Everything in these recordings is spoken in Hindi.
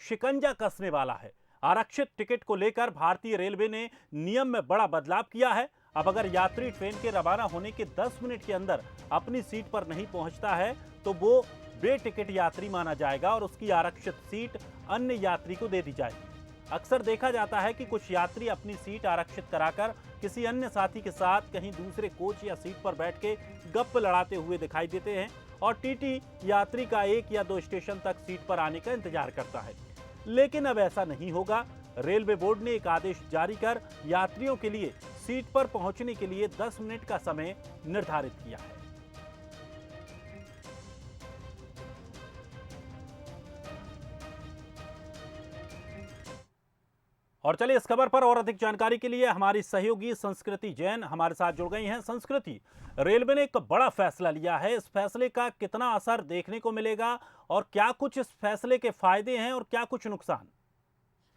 शिकंजा कसने वाला है। आरक्षित टिकट को लेकर भारतीय रेलवे ने नियम में बड़ा बदलाव किया है। अब अगर यात्री ट्रेन के रवाना होने के 10 मिनट के अंदर अपनी सीट पर नहीं पहुंचता है तो वो बेटिकट यात्री माना जाएगा और उसकी आरक्षित सीट अन्य यात्री को दे दी जाएगी। अक्सर देखा जाता है कि कुछ यात्री अपनी सीट आरक्षित कराकर किसी अन्य साथी के साथ कहीं दूसरे कोच या सीट पर बैठ के गप्प लड़ाते हुए दिखाई देते हैं और टीटी यात्री का 1 या 2 स्टेशन तक सीट पर आने का इंतजार करता है। लेकिन अब ऐसा नहीं होगा। रेलवे बोर्ड ने एक आदेश जारी कर यात्रियों के लिए सीट पर पहुंचने के लिए 10 मिनट का समय निर्धारित किया है। और चलिए इस खबर पर और अधिक जानकारी के लिए हमारी सहयोगी संस्कृति जैन हमारे साथ जुड़ गई हैं। संस्कृति, रेलवे ने एक बड़ा फैसला लिया है, इस फैसले का कितना असर देखने को मिलेगा और क्या कुछ इस फैसले के फायदे हैं और क्या कुछ नुकसान?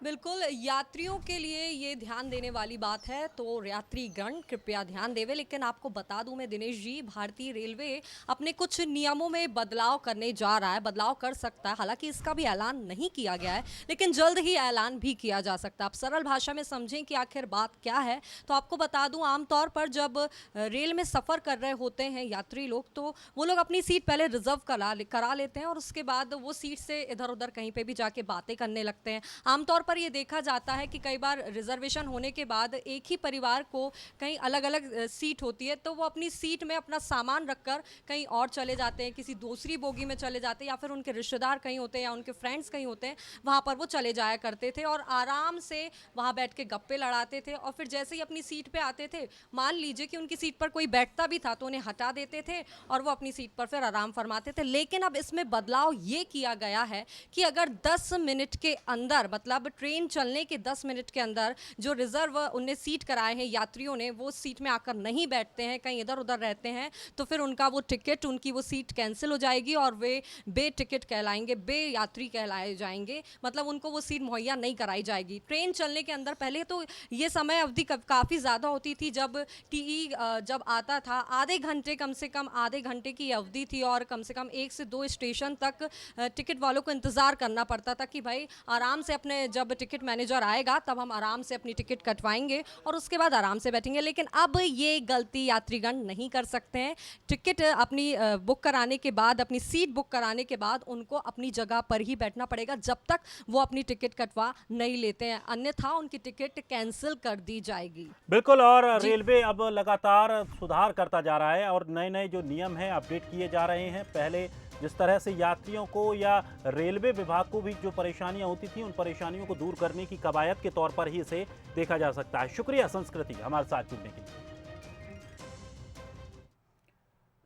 बिल्कुल, यात्रियों के लिए ये ध्यान देने वाली बात है, तो यात्रीगण कृपया ध्यान देवे। लेकिन आपको बता दूं मैं दिनेश जी, भारतीय रेलवे अपने कुछ नियमों में बदलाव करने जा रहा है, बदलाव कर सकता है। हालांकि इसका भी ऐलान नहीं किया गया है, लेकिन जल्द ही ऐलान भी किया जा सकता है। आप सरल भाषा में समझें कि आखिर बात क्या है, तो आपको बता दूं, आमतौर पर जब रेल में सफ़र कर रहे होते हैं यात्री लोग, तो वो लोग अपनी सीट पहले रिजर्व करा लेते हैं और उसके बाद वो सीट से इधर उधर कहीं पर भी जाके बातें करने लगते हैं। आमतौर पर ये देखा जाता है कि कई बार रिजर्वेशन होने के बाद एक ही परिवार को कहीं अलग अलग सीट होती है, तो वो अपनी सीट में अपना सामान रखकर कहीं और चले जाते हैं, किसी दूसरी बोगी में चले जाते हैं, या फिर उनके रिश्तेदार कहीं होते हैं या उनके फ्रेंड्स कहीं होते हैं, वहाँ पर वो चले जाया करते थे और आराम से वहाँ बैठ के गप्पे लड़ाते थे। और फिर जैसे ही अपनी सीट पर आते थे, मान लीजिए कि उनकी सीट पर कोई बैठता भी था तो उन्हें हटा देते थे और वो अपनी सीट पर फिर आराम फरमाते थे। लेकिन अब इसमें बदलाव ये किया गया है कि अगर 10 मिनट के अंदर, मतलब ट्रेन चलने के 10 मिनट के अंदर जो रिजर्व उन्हें सीट कराए हैं यात्रियों ने, वो सीट में आकर नहीं बैठते हैं, कहीं इधर उधर रहते हैं, तो फिर उनका वो टिकट, उनकी वो सीट कैंसिल हो जाएगी और वे बे टिकट कहलाएंगे, बे यात्री कहलाए जाएंगे। मतलब उनको वो सीट मुहैया नहीं कराई जाएगी। ट्रेन चलने के अंदर पहले तो ये समय अवधि काफ़ी ज़्यादा होती थी। जब टीई जब आता था, आधे घंटे, कम से कम आधे घंटे की अवधि थी और कम से कम 1 से 2 स्टेशन तक टिकट वालों को इंतज़ार करना पड़ता था कि भाई आराम से अपने, जब टिकट मैनेजर आएगा तब हम आराम से अपनी टिकट कटवाएंगे और उसके बाद आराम से बैठेंगे। लेकिन अब ये गलती यात्रीगण नहीं कर सकते हैं। टिकट अपनी बुक कराने के बाद, अपनी सीट बुक कराने के बाद उनको अपनी जगह पर ही बैठना पड़ेगा जब तक वो अपनी टिकट कटवा नहीं लेते हैं, अन्यथा उनकी टिकट कैंसिल कर दी जाएगी। बिल्कुल, और रेलवे अब लगातार सुधार करता जा रहा है और नए नए जो नियम हैं अपडेट किए जा रहे हैं। पहले जिस तरह से यात्रियों को या रेलवे विभाग को भी जो परेशानियां होती थी, उन परेशानियों को दूर करने की कवायद के तौर पर ही इसे देखा जा सकता है। शुक्रिया संस्कृति हमारे साथ जुड़ने के लिए।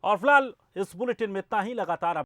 और फिलहाल इस बुलेटिन में इतना ही। लगातार